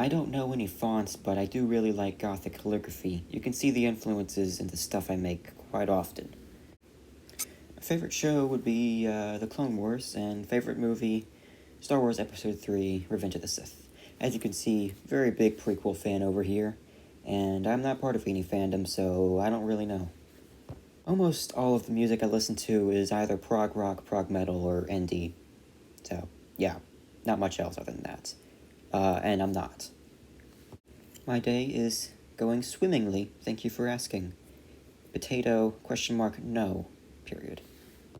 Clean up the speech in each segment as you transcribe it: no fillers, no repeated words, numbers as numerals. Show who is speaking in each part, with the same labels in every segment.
Speaker 1: I don't know any fonts, but I do really like Gothic calligraphy. You can see the influences in the stuff I make quite often. My favorite show would be The Clone Wars, and favorite movie, Star Wars Episode 3, Revenge of the Sith. As you can see, very big prequel fan over here, and I'm not part of any fandom, so I don't really know. Almost all of the music I listen to is either prog rock, prog metal, or indie. So, yeah, not much else other than that. And I'm not. My day is going swimmingly, thank you for asking. Potato, ? No, period.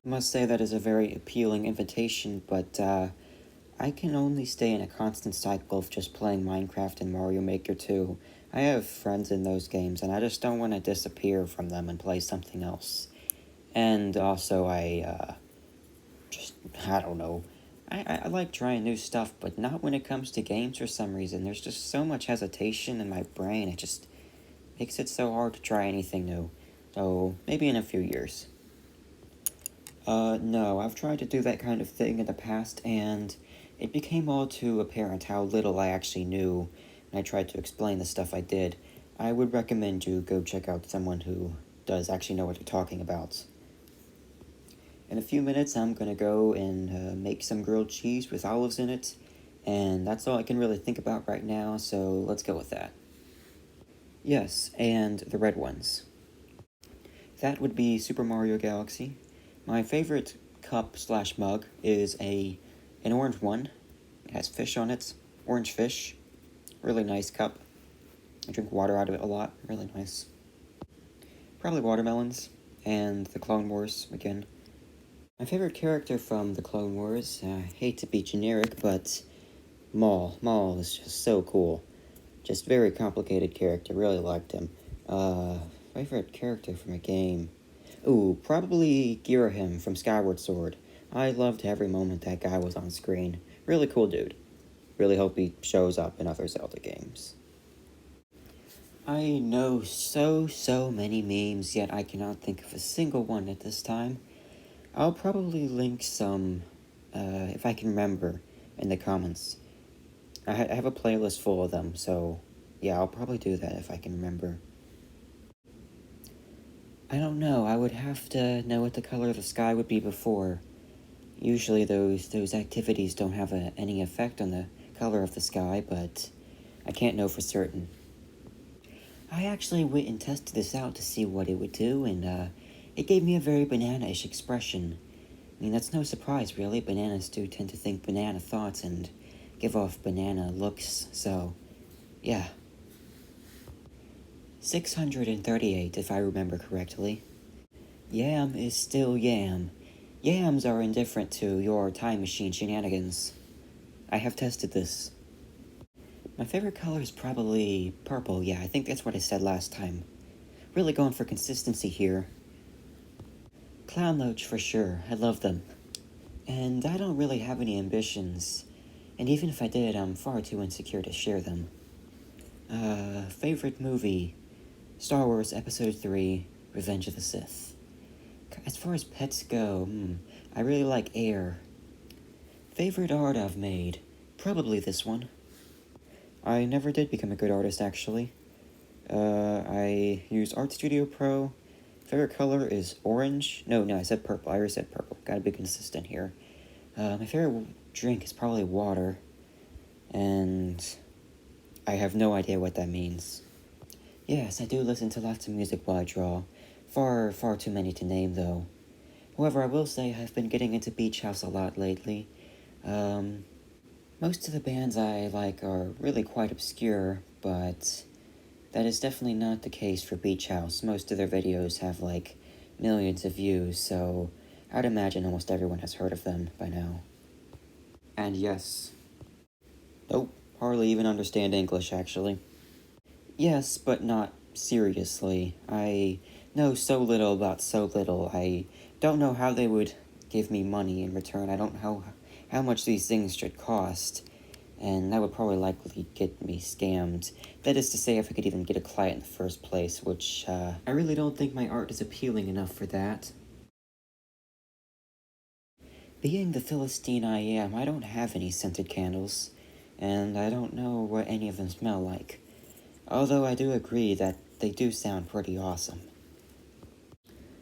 Speaker 1: I must say that is a very appealing invitation, but I can only stay in a constant cycle of just playing Minecraft and Mario Maker 2. I have friends in those games, and I just don't want to disappear from them and play something else. And also, I don't know. I like trying new stuff, but not when it comes to games for some reason. There's just so much hesitation in my brain, it just makes it so hard to try anything new. So, maybe in a few years. No, I've tried to do that kind of thing in the past, and it became all too apparent how little I actually knew when I tried to explain the stuff I did. I would recommend you go check out someone who does actually know what they're talking about. In a few minutes, I'm gonna go and make some grilled cheese with olives in it, and that's all I can really think about right now, so let's go with that. Yes, and the red ones. That would be Super Mario Galaxy. My favorite cup/mug is an orange one. It has fish on it, orange fish. Really nice cup. I drink water out of it a lot, really nice. Probably watermelons, and the Clone Wars, again. My favorite character from the Clone Wars, I hate to be generic, but Maul. Maul is just so cool. Just very complicated character, really liked him. Favorite character from a game? Ooh, probably Girahim from Skyward Sword. I loved every moment that guy was on screen. Really cool dude. Really hope he shows up in other Zelda games. I know so many memes, yet I cannot think of a single one at this time. I'll probably link some, if I can remember, in the comments. I have a playlist full of them, so yeah, I'll probably do that if I can remember. I don't know, I would have to know what the color of the sky would be before. Usually those activities don't have any effect on the color of the sky, but I can't know for certain. I actually went and tested this out to see what it would do, and it gave me a very banana-ish expression. I mean, that's no surprise, really. Bananas do tend to think banana thoughts and give off banana looks, so yeah. 638, if I remember correctly. Yam is still yam. Yams are indifferent to your time machine shenanigans. I have tested this. My favorite color is probably purple. Yeah, I think that's what I said last time. Really going for consistency here. Clown Loach for sure. I love them. And I don't really have any ambitions. And even if I did, I'm far too insecure to share them. Favorite movie? Star Wars Episode 3, Revenge of the Sith. As far as pets go, I really like Air. Favorite art I've made? Probably this one. I never did become a good artist, actually. I use Art Studio Pro. Favorite color is orange. No, I said purple. I already said purple. Gotta be consistent here. My favorite drink is probably water. And I have no idea what that means. Yes, I do listen to lots of music while I draw. Far too many to name, though. However, I will say I've been getting into Beach House a lot lately. Most of the bands I like are really quite obscure, but that is definitely not the case for Beach House. Most of their videos have, like, millions of views, so I'd imagine almost everyone has heard of them by now. And yes. Nope, hardly even understand English, actually. Yes, but not seriously. I know so little about so little. I don't know how they would give me money in return. I don't know how much these things should cost. And that would probably likely get me scammed. That is to say, if I could even get a client in the first place, which, I really don't think my art is appealing enough for that. Being the Philistine I am, I don't have any scented candles. and I don't know what any of them smell like. Although I do agree that they do sound pretty awesome.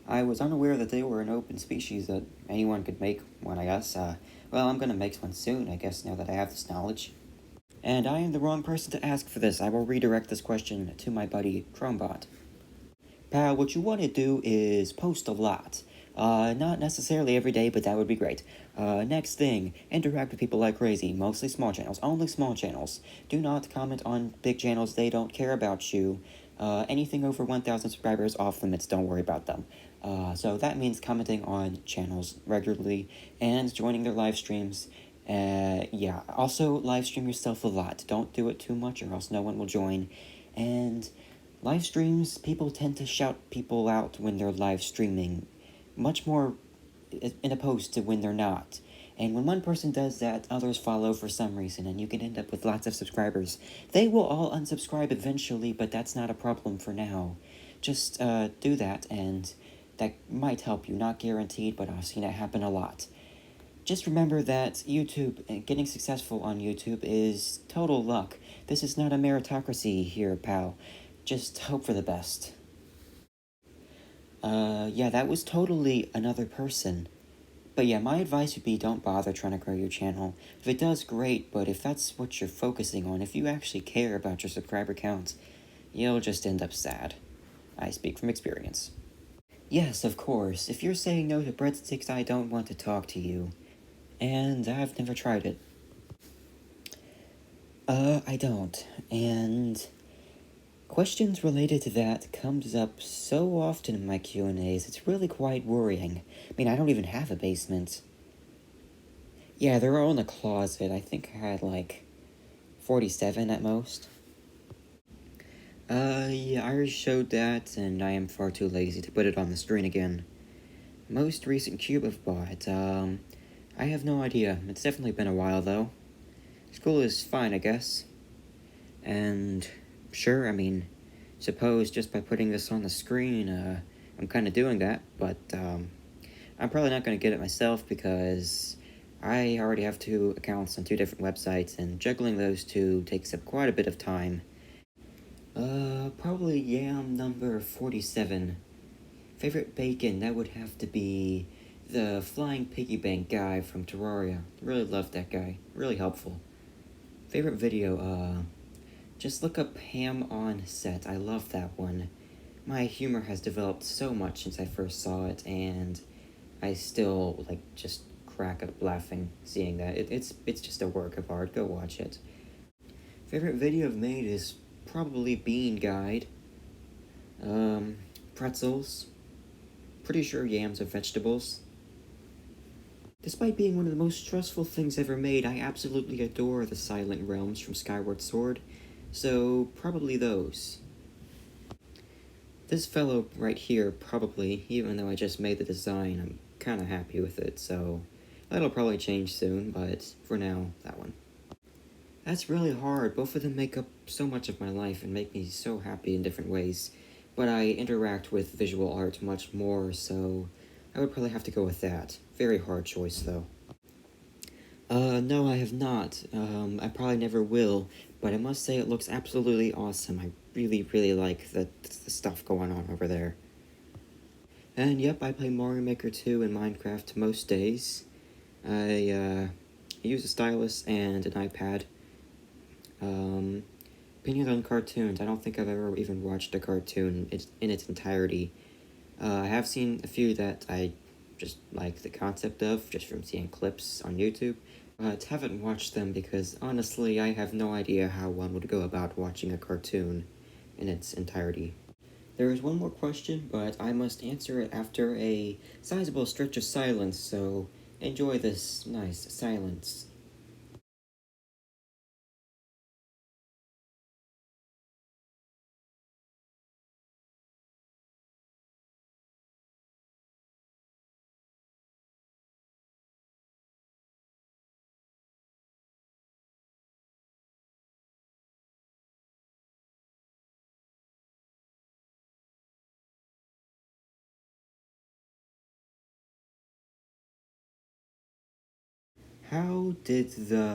Speaker 1: I was unaware that they were an open species that anyone could make one, I guess. Well, I'm gonna make one soon, I guess, now that I have this knowledge. And I am the wrong person to ask for this. I will redirect this question to my buddy Chrombot. Pal, what you want to do is post a lot. Not necessarily every day, but that would be great. Next thing, interact with people like crazy, mostly small channels, only small channels. Do not comment on big channels, they don't care about you. Anything over 1,000 subscribers off limits, don't worry about them. So that means commenting on channels regularly and joining their live streams. Yeah, also live stream yourself a lot. Don't do it too much or else no one will join. And live streams, people tend to shout people out when they're live streaming, much more in opposed to when they're not. And when one person does that, others follow for some reason, and you can end up with lots of subscribers. They will all unsubscribe eventually, but that's not a problem for now. Just do that, and that might help you. Not guaranteed, but I've seen it happen a lot. Just remember that YouTube, getting successful on YouTube is total luck. This is not a meritocracy here, pal. Just hope for the best. Yeah, that was totally another person. But yeah, my advice would be don't bother trying to grow your channel. If it does, great, but if that's what you're focusing on, if you actually care about your subscriber count, you'll just end up sad. I speak from experience. Yes, of course. If you're saying no to breadsticks, I don't want to talk to you. And I've never tried it. I don't. And questions related to that comes up so often in my Q&As, it's really quite worrying. I mean, I don't even have a basement. Yeah, they're all in a closet. I think I had, like, 47 at most. Yeah, I already showed that, and I am far too lazy to put it on the screen again. Most recent cube I've bought, I have no idea. It's definitely been a while, though. School is fine, I guess. And, sure, I mean, suppose just by putting this on the screen, I'm kind of doing that, but, I'm probably not going to get it myself because I already have 2 accounts on 2 different websites, and juggling those 2 takes up quite a bit of time. Probably yam number 47. Favorite bacon, that would have to be the flying piggy bank guy from Terraria. Really loved that guy. Really helpful. Favorite video, just look up Ham on Set. I love that one. My humor has developed so much since I first saw it, and I still, like, just crack up laughing seeing that. It's just a work of art. Go watch it. Favorite video I've made is probably Bean Guide. Pretzels. Pretty sure yams are vegetables. Despite being one of the most stressful things ever made, I absolutely adore the Silent Realms from Skyward Sword, so probably those. This fellow right here, probably, even though I just made the design, I'm kinda happy with it, so that'll probably change soon, but for now, that one. That's really hard. Both of them make up so much of my life and make me so happy in different ways, but I interact with visual art much more, so I would probably have to go with that. Very hard choice, though. No, I have not. I probably never will, but I must say it looks absolutely awesome. I really, really like the stuff going on over there. And yep, I play Mario Maker 2 and Minecraft most days. I use a stylus and an iPad. Opinions on cartoons. I don't think I've ever even watched a cartoon in its entirety. I have seen a few that I just like the concept of, just from seeing clips on YouTube, but haven't watched them because, honestly, I have no idea how one would go about watching a cartoon in its entirety. There is one more question, but I must answer it after a sizable stretch of silence, so enjoy this nice silence. How did the